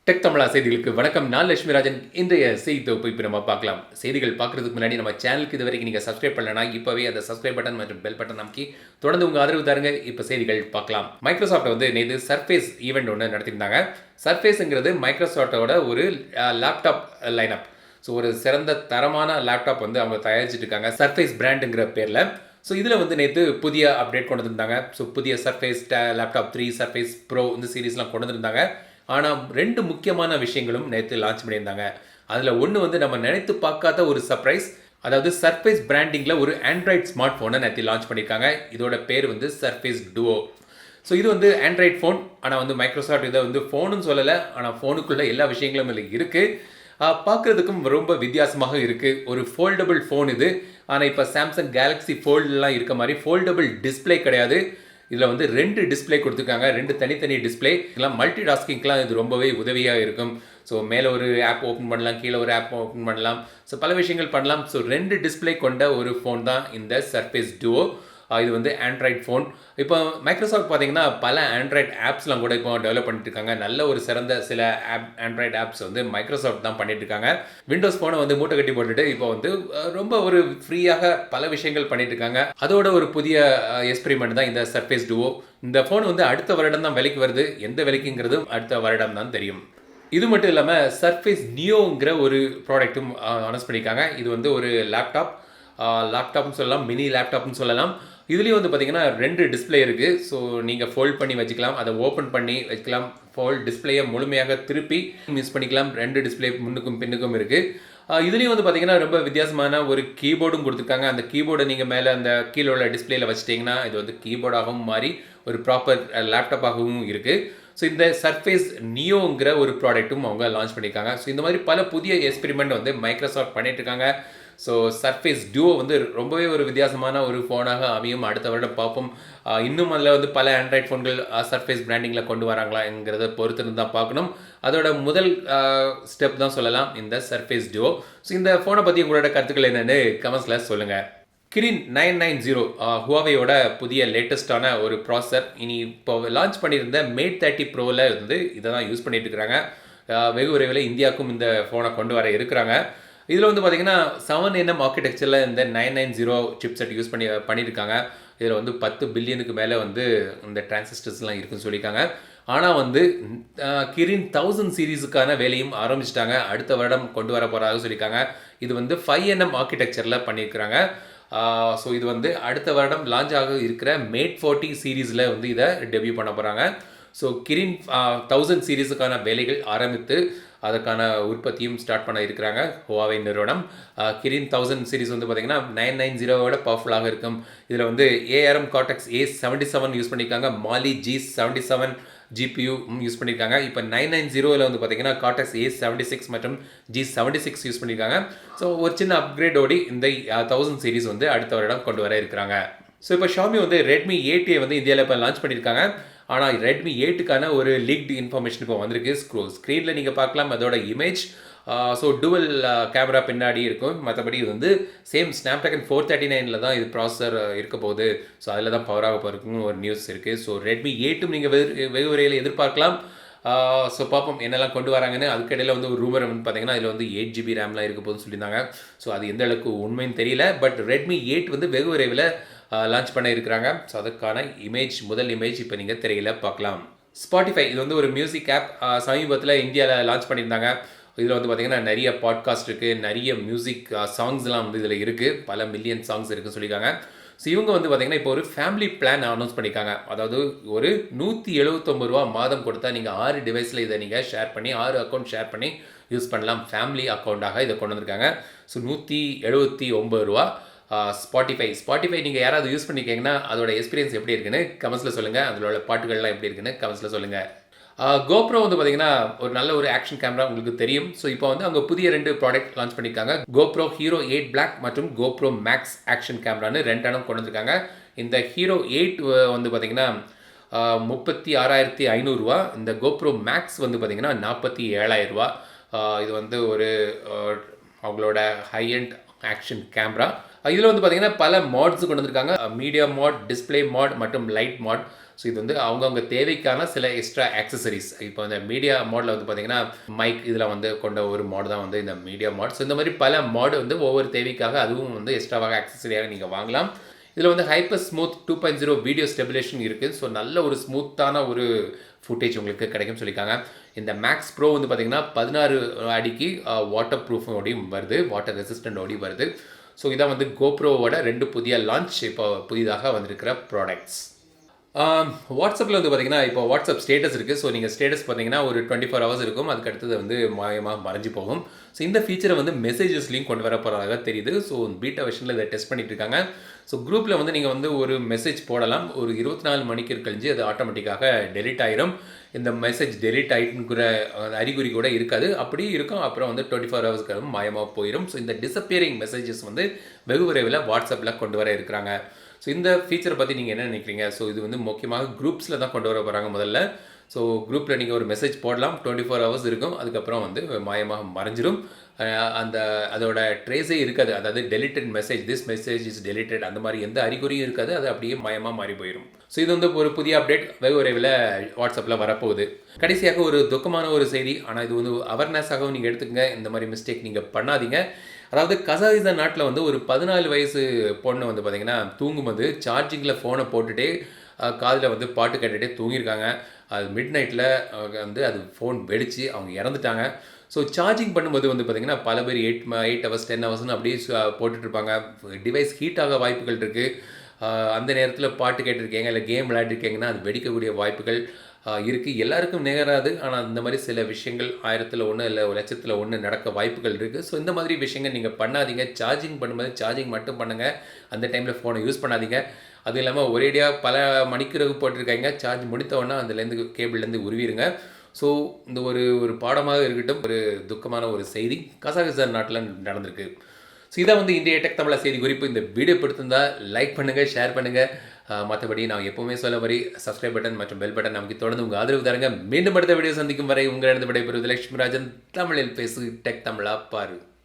Tech தமிழா செய்திகளுக்கு வணக்கம். நான் லட்சுமி ராஜன். இன்றைய செய்தி தொகுப்பு இப்போ நம்ம பார்க்கலாம். செய்திகள் பார்க்குறதுக்கு முன்னாடி நம்ம சேனலுக்கு இது வரைக்கும் நீங்கள் சப்ஸ்கிரைப் பண்ணலனா இப்போவே அந்த சப்ஸ்கிரைப் பட்டன் மற்றும் பெல் பட்டன் அமைக்கி தொடர்ந்து உங்கள் ஆதரவு தாருங்க. இப்போ செய்திகள் பார்க்கலாம். மைக்ரோசாஃப்ட் வந்து நேற்று சர்ஃபேஸ் ஈவெண்ட் ஒன்று நடத்தியிருந்தாங்க. சர்ஃபேஸுங்கிறது மைக்ரோசாஃப்டோட ஒரு லேப்டாப் லைனப். ஸோ ஒரு சிறந்த தரமான லேப்டாப் வந்து அவங்க தயாரிச்சிட்டு இருக்காங்க சர்ஃபேஸ் பிராண்டுங்கிற பேரில். ஸோ இதில் வந்து நேற்று புதிய அப்டேட் கொண்டு வந்திருந்தாங்க. ஸோ புதிய சர்ஃபேஸ் லேப்டாப் 3, சர்ஃபேஸ் ப்ரோ இந்த சீரீஸ்லாம் கொண்டு வந்திருந்தாங்க. ஆனால் 2 முக்கியமான விஷயங்களும் நேற்று லான்ச் பண்ணியிருந்தாங்க. அதில் ஒன்று வந்து நம்ம நினைத்து பார்க்காத ஒரு சர்ப்ரைஸ். அதாவது சர்ஃபேஸ் பிராண்டிங்கில் ஒரு ஆண்ட்ராய்ட் ஸ்மார்ட் ஃபோனை நேற்று லான்ச் பண்ணியிருக்காங்க. இதோட பேர் வந்து சர்ஃபேஸ் டுவோ. ஸோ இது வந்து ஆண்ட்ராய்ட் ஃபோன். ஆனால் வந்து மைக்ரோசாஃப்ட் இதை வந்து ஃபோனுன்னு சொல்லலை. ஆனால் ஃபோனுக்குள்ளே எல்லா விஷயங்களும் இதில் இருக்குது. பார்க்குறதுக்கும் ரொம்ப வித்தியாசமாக இருக்குது. ஒரு ஃபோல்டபுள் ஃபோன் இது. ஆனால் இப்போ சாம்சங் கேலக்ஸி ஃபோல்டெலாம் இருக்க மாதிரி ஃபோல்டபுள் டிஸ்பிளே கிடையாது. இதில் வந்து 2 டிஸ்பிளே கொடுத்துருக்காங்க. 2 தனித்தனி டிஸ்பிளே. இதெல்லாம் மல்டி டாஸ்கிங்லாம் இது ரொம்பவே உதவியாக இருக்கும். ஸோ மேலே ஒரு ஆப் ஓப்பன் பண்ணலாம், கீழே ஒரு ஆப் ஓப்பன் பண்ணலாம். ஸோ பல விஷயங்கள் பண்ணலாம். ஸோ 2 டிஸ்பிளே கொண்ட ஒரு ஃபோன் தான் இந்த சர்ஃபேஸ் டுவோ. இது வந்து ஆண்ட்ராய்ட் ஃபோன். இப்போ மைக்ரோசாஃப்ட் பார்த்தீங்கன்னா பல ஆண்ட்ராய்ட் ஆப்ஸ்லாம் கூட இப்போ டெவலப் பண்ணிட்டு இருக்காங்க. நல்ல ஒரு சிறந்த சில ஆண்ட்ராய்ட் ஆப்ஸ் வந்து மைக்ரோசாஃப்ட் தான் பண்ணிட்டு இருக்காங்க. விண்டோஸ் ஃபோனை வந்து மூட்டை கட்டி போட்டுட்டு இப்போ வந்து ரொம்ப ஒரு ஃப்ரீயாக பல விஷயங்கள் பண்ணிட்டு இருக்காங்க. அதோட ஒரு புதிய எக்ஸ்பெரிமெண்ட் தான் இந்த சர்ஃபேஸ் டுவோ. இந்த ஃபோன் வந்து அடுத்த வருடம் தான் விலைக்கு வருது. எந்த விலைக்குங்கிறது அடுத்த வருடம் தான் தெரியும். இது மட்டும் இல்லாமல் சர்ஃபேஸ் நியோங்கிற ஒரு ப்ராடக்ட்டும் அனௌன்ஸ் பண்ணியிருக்காங்க. இது வந்து ஒரு லேப்டாப்னு சொல்லலாம், மினி லேப்டாப்னு சொல்லலாம். இதுலேயும் வந்து பார்த்தீங்கன்னா 2 டிஸ்பிளே இருக்குது. ஸோ நீங்கள் ஃபோல்ட் பண்ணி வச்சுக்கலாம், அதை ஓப்பன் பண்ணி வச்சுக்கலாம். டிஸ்பிளேயை முழுமையாக திருப்பி யூஸ் பண்ணிக்கலாம். 2 டிஸ்பிளே முன்னுக்கும் பின்னுக்கும் இருக்குது. இதுலேயும் வந்து பார்த்தீங்கன்னா ரொம்ப வித்தியாசமான ஒரு கீபோர்டும் கொடுத்துருக்காங்க. அந்த கீபோர்டை நீங்கள் மேலே அந்த கீழே உள்ள டிஸ்பிளேயில் வச்சிட்டிங்கன்னா இது வந்து கீபோர்டாகவும் மாறி ஒரு ப்ராப்பர் லேப்டாப்பாகவும் இருக்குது. ஸோ இந்த சர்ஃபேஸ் நியோங்கிற ஒரு ப்ராடக்ட்டும் அவங்க லான்ச் பண்ணியிருக்காங்க. ஸோ இந்த மாதிரி பல புதிய எக்ஸ்பெரிமெண்ட் வந்து மைக்ரோசாஃப்ட் பண்ணிட்டு இருக்காங்க. ஸோ சர்ஃபேஸ் டுவோ வந்து ரொம்பவே ஒரு வித்தியாசமான ஒரு ஃபோனாக அமையும். அடுத்த வருடம் பார்ப்போம். இன்னும் அதில் வந்து பல ஆண்ட்ராய்ட் ஃபோன்கள் சர்ஃபேஸ் பிராண்டிங்கில் கொண்டு வராங்களாங்கிறத பொறுத்து தான் பார்க்கணும். அதோட முதல் ஸ்டெப் தான் சொல்லலாம் இந்த சர்ஃபேஸ் டுவோ. ஸோ இந்த ஃபோனை பற்றி உங்களோட கருத்துக்கள் என்னென்னு கமெண்ட்ஸில் சொல்லுங்கள். கிரின் 990 ஹுவாவேயோட புதிய லேட்டஸ்டான ஒரு ப்ராசஸர். இனி இப்போ லான்ச் பண்ணியிருந்த மேட் 30 ப்ரோவில் வந்து இதை தான் யூஸ் பண்ணிட்டு இருக்கிறாங்க. வெகு விரைவில் இந்தியாவுக்கும் இந்த ஃபோனை கொண்டு வர இருக்கிறாங்க. இதில் வந்து பார்த்தீங்கன்னா 7nm ஆர்கிடெக்சரில் இந்த 990 சிப்செட் யூஸ் பண்ணியிருக்காங்க. இதில் வந்து 10 பில்லியனுக்கு மேலே வந்து இந்த டிரான்சிஸ்டர்ஸ்லாம் இருக்குன்னு சொல்லியிருக்காங்க. ஆனால் வந்து கிரின் 1000 சீரீஸுக்கான வேலையும் ஆரம்பிச்சிட்டாங்க. அடுத்த வருடம் கொண்டு வர போகிறதாக சொல்லியிருக்காங்க. இது வந்து 5nm ஆர்கிடெக்சரில் பண்ணியிருக்கிறாங்க. ஸோ இது வந்து அடுத்த வருடம் லான்ச் ஆக இருக்கிற மேட் 40 சீரீஸில் வந்து இதை டெபியூ பண்ண போகிறாங்க. ஸோ கிரின் 1000 சீரீஸுக்கான வேலைகள் ஆரம்பித்து அதற்கான உற்பத்தியும் ஸ்டார்ட் பண்ண இருக்கிறாங்க ஹுவாவே நிறுவனம். கிரின் 1000 சீரீஸ் வந்து பார்த்திங்கன்னா 990 பவர்ஃபுல்லாக இருக்கும். இதில் வந்து ARM Cortex A77 யூஸ் பண்ணியிருக்காங்க. மாலி G77 GPU யூஸ் பண்ணியிருக்காங்க. இப்போ 990 வந்து பார்த்தீங்கன்னா Cortex A76 மற்றும் G76 யூஸ் பண்ணியிருக்காங்க. ஸோ ஒரு சின்ன அப்கிரேட் ஓடி இந்த 1000 சீரீஸ் வந்து அடுத்த வருடம் கொண்டு வர இருக்கிறாங்க. ஸோ இப்போ ஷாமி வந்து ரெட்மி 8 வந்து இந்தியாவில் இப்போ லான்ச் பண்ணியிருக்காங்க. ஆனால் ரெட்மி 8க்கான ஒரு லீக்டு இன்ஃபர்மேஷன் இப்போ வந்திருக்கு. ஸ்க்ரீனில் நீங்கள் பார்க்கலாம் அதோட இமேஜ். ஸோ டுவல் கேமரா பின்னாடி இருக்கும். மற்றபடி இது வந்து சேம் ஸ்னாப்ட்ராகன் 439 தான் இது ப்ராசஸர் இருக்க போகுது. ஸோ அதில் தான் பவர் ஆக போகிறதுக்குன்னு ஒரு நியூஸ் இருக்குது. ஸோ ரெட்மி 8ம் நீங்கள் வெகு விரைவில் எதிர்பார்க்கலாம். ஸோ பார்ப்போம் என்னெல்லாம் கொண்டு வராங்கன்னு. அதுக்கிடையில் வந்து ஒரு ரூமர் வந்து பார்த்தீங்கன்னா இதில் வந்து 8GB ரேம்லாம் இருக்க போகுதுன்னு சொல்லியிருந்தாங்க. ஸோ அது எந்த அளவுக்கு உண்மைன்னு தெரியல. பட் ரெட்மி 8 வந்து வெகு விரைவில் லான்ச் பண்ண இருக்கிறாங்க. ஸோ அதுக்கான முதல் இமேஜ் இப்போ நீங்கள் திரையில் பார்க்கலாம். ஸ்பாட்டிஃபை இது வந்து ஒரு மியூசிக் ஆப். சமீபத்தில் இந்தியாவில் லான்ச் பண்ணியிருந்தாங்க. இதில் வந்து பார்த்திங்கன்னா நிறைய பாட்காஸ்ட் இருக்குது, நிறைய மியூசிக் சாங்ஸ்லாம் வந்து இதில் இருக்குது. பல மில்லியன் சாங்ஸ் இருக்குதுன்னு சொல்லியிருக்காங்க. ஸோ இவங்க வந்து பார்த்திங்கன்னா இப்போ ஒரு ஃபேமிலி பிளான் அனௌன்ஸ் பண்ணியிருக்காங்க. அதாவது ஒரு $179 மாதம் கொடுத்தா நீங்கள் 6 டிவைஸில் இதை நீங்கள் ஷேர் பண்ணி 6 அக்கௌண்ட் ஷேர் பண்ணி யூஸ் பண்ணலாம். ஃபேமிலி அக்கௌண்ட்டாக இதை கொண்டு வந்திருக்காங்க. ஸோ $179. ஸ்பாட்டிஃபை நீங்கள் யாராவது யூஸ் பண்ணிக்கிங்கன்னா அதோட எக்ஸ்பீரியன்ஸ் எப்படி இருக்குன்னு கமெண்ட்ஸில் சொல்லுங்கள். அதோட பாட்டுகள்லாம் எப்படி இருக்குன்னு கமெண்ட்ஸில் சொல்லுங்கள். கோப்ரோ வந்து பார்த்தீங்கன்னா ஒரு நல்ல ஒரு ஆக்ஷன் கேமரா உங்களுக்கு தெரியும். ஸோ இப்போ வந்து அவங்க புதிய 2 ப்ராடக்ட் லான்ச் பண்ணியிருக்காங்க. கோப்ரோ ஹீரோ 8 Black மற்றும் கோப்ரோ மேக்ஸ் ஆக்ஷன் கேமரான்னு 2 இடம் கொண்டு வந்திருக்காங்க. இந்த ஹீரோ 8 வந்து பார்த்தீங்கன்னா $36,500. இந்த கோப்ரோ மேக்ஸ் வந்து பார்த்தீங்கன்னா $47,000. இது வந்து ஒரு அவங்களோட ஹை அண்ட் ஆக்ஷன் கேமரா. இதில் வந்து பார்த்தீங்கன்னா பல மாட்ஸ் கொண்டு வந்திருக்காங்க. மீடியா மாட், டிஸ்பிளே மாட் மற்றும் லைட் மாட். ஸோ இது வந்து அவங்கவுங்க தேவைக்கான சில எக்ஸ்ட்ரா ஆக்சசரிஸ். இப்போ இந்த மீடியா மாடில் வந்து பார்த்தீங்கன்னா மைக் இதில் வந்து கொண்ட ஒரு மாட் தான் வந்து இந்த மீடியா மாட். ஸோ இந்த மாதிரி பல மாடு வந்து ஒவ்வொரு தேவைக்காக அதுவும் வந்து எக்ஸ்ட்ராவாக ஆக்சசரியாக நீங்கள் வாங்கலாம். இதில் வந்து ஹைப்பர் ஸ்மூத் 2.0 வீடியோ ஸ்டெபிலேஷன் இருக்குது. ஸோ நல்ல ஒரு ஸ்மூத்தான ஒரு ஃபுட்டேஜ் உங்களுக்கு கிடைக்கும் சொல்லியிருக்காங்க. இந்த மேக்ஸ் ப்ரோ வந்து பார்த்திங்கன்னா 16 அடிக்கு வாட்டர் ப்ரூஃபோடையும் வருது, வாட்டர் ரெசிஸ்டண்டோடையும் வருது. ஸோ இதான் வந்து கோப்ரோவோட 2 புதிய லான்ச் இப்போ புதிதாக வந்திருக்கிற ப்ராடக்ட்ஸ். வாட்ஸ்அப்பில் வந்து பார்த்தீங்கன்னா இப்போ வாட்ஸ்அப் ஸ்டேட்டஸ் இருக்குது. ஸோ நீங்கள் ஸ்டேட்டஸ் பார்த்தீங்கன்னா ஒரு 24 ஹவர்ஸ் இருக்கும், அதுக்கு அடுத்தது வந்து மாயமாக மறைஞ்சு போகும். ஸோ இந்த ஃபீச்சரை வந்து மெசேஜஸ்லையும் கொண்டு வர போகிறதாக தெரியுது. ஸோ பீட்டா வெர்ஷனில் இதை டெஸ்ட் பண்ணிட்டு இருக்காங்க. ஸோ குரூப்பில் வந்து நீங்கள் வந்து ஒரு மெசேஜ் போடலாம், ஒரு 24 மணிக்கு கழிஞ்சு அது ஆட்டோமேட்டிக்காக டெலிட் ஆயிரும். இந்த மெசேஜ் டெலிட் ஆகிட்டுங்கிற அறிகுறி கூட இருக்காது, அப்படி இருக்கும். அப்புறம் வந்து 24 ஹவர்ஸ்க்கு மாயமாக போயிடும். ஸோ இந்த டிஸப்பியரிங் மெசேஜஸ் வந்து வெகு விரைவில் வாட்ஸ்அப்பில் கொண்டு வர இருக்கிறாங்க. ஸோ இந்த ஃபீச்சரை பற்றி நீங்கள் என்ன நினைக்கிறீங்க? ஸோ இது வந்து முக்கியமாக குரூப்ஸில் தான் கொண்டு வர போகிறாங்க முதல்ல. ஸோ குரூப்பில் நீங்கள் ஒரு மெசேஜ் போடலாம், 24 ஹவர்ஸ் இருக்கும், அதுக்கப்புறம் வந்து மாயமாக மறைஞ்சிரும். அதோட ட்ரேஸே இருக்காது, அதாவது deleted message, this message is deleted, அந்த மாதிரி எந்த அறிகுறியும் இருக்காது, அது அப்படியே மாயமாக மாறி போயிடும். ஸோ இது வந்து ஒரு புதிய அப்டேட் வெகு விரைவில் வாட்ஸ்அப்பில் வரப்போகுது. கடைசியாக ஒரு துக்கமான ஒரு செய்தி, ஆனால் இது வந்து அவேர்னஸாகவும் நீங்கள் எடுத்துக்கங்க, இந்த மாதிரி மிஸ்டேக் நீங்கள் பண்ணாதீங்க. அதாவது கசாகிஸ்தான் நாட்டில் வந்து ஒரு 14 வயசு பொண்ணு வந்து பார்த்திங்கன்னா தூங்கும்போது சார்ஜிங்கில் ஃபோனை போட்டுகிட்டே காதில் வந்து பாட்டு கேட்டுகிட்டே தூங்கியிருக்காங்க. அது மிட் நைட்டில் வந்து அது ஃபோன் வெடித்து அவங்க இறந்துட்டாங்க. ஸோ சார்ஜிங் பண்ணும்போது வந்து பார்த்திங்கன்னா பல பேர் 8 ஹவர்ஸ் 10 ஹவர்ஸ்னு அப்படியே போட்டுட்ருப்பாங்க. டிவைஸ் ஹீட் ஆக வாய்ப்புகள் இருக்குது. அந்த நேரத்தில் பாட்டு கேட்டிருக்கீங்க இல்லை கேம் விளையாடிருக்கீங்கன்னா அது வெடிக்கக்கூடிய வாய்ப்புகள் இருக்குது. எல்லாருக்கும் நேராது, ஆனால் இந்த மாதிரி சில விஷயங்கள் 1000ல் 1 இல்லை 1,00,000ல் 1 நடக்க வாய்ப்புகள் இருக்குது. ஸோ இந்த மாதிரி விஷயங்கள் நீங்கள் பண்ணாதீங்க. சார்ஜிங் பண்ணும்போது சார்ஜிங் மட்டும் பண்ணுங்கள், அந்த டைமில் ஃபோனை யூஸ் பண்ணாதீங்க. அது இல்லாமல் ஒரேடியாக பல மணிக்கூறுக்கு போட்டிருக்காங்க, சார்ஜ் முடித்தவொன்னே அதுலேருந்து கேபிள்லேருந்து உருவிடுங்க. ஸோ இந்த ஒரு பாடமாக இருக்கட்டும், ஒரு துக்கமான ஒரு செய்தி கசாகிஸ்தான் நாட்டில் நடந்திருக்கு. ஸோ இதான் வந்து இன்றைய டெக் தமிழா செய்தி குறிப்பு. இந்த வீடியோ பிடித்திருந்தால் லைக் பண்ணுங்கள், ஷேர் பண்ணுங்கள். மற்றபடி நான் எப்போவுமே சொல்ல மாதிரி சப்ஸ்கிரைப் பட்டன் மற்றும் பெல் பட்டன் நமக்கு தொடர்ந்து உங்கள் ஆதரவு தருங்க. மீண்டும் அடுத்த வீடியோ சந்திக்கும் வரை உங்களிடம் விடைபெறுவது லட்சுமிராஜன். தமிழில் பேசு, டெக் தமிழா பாரு.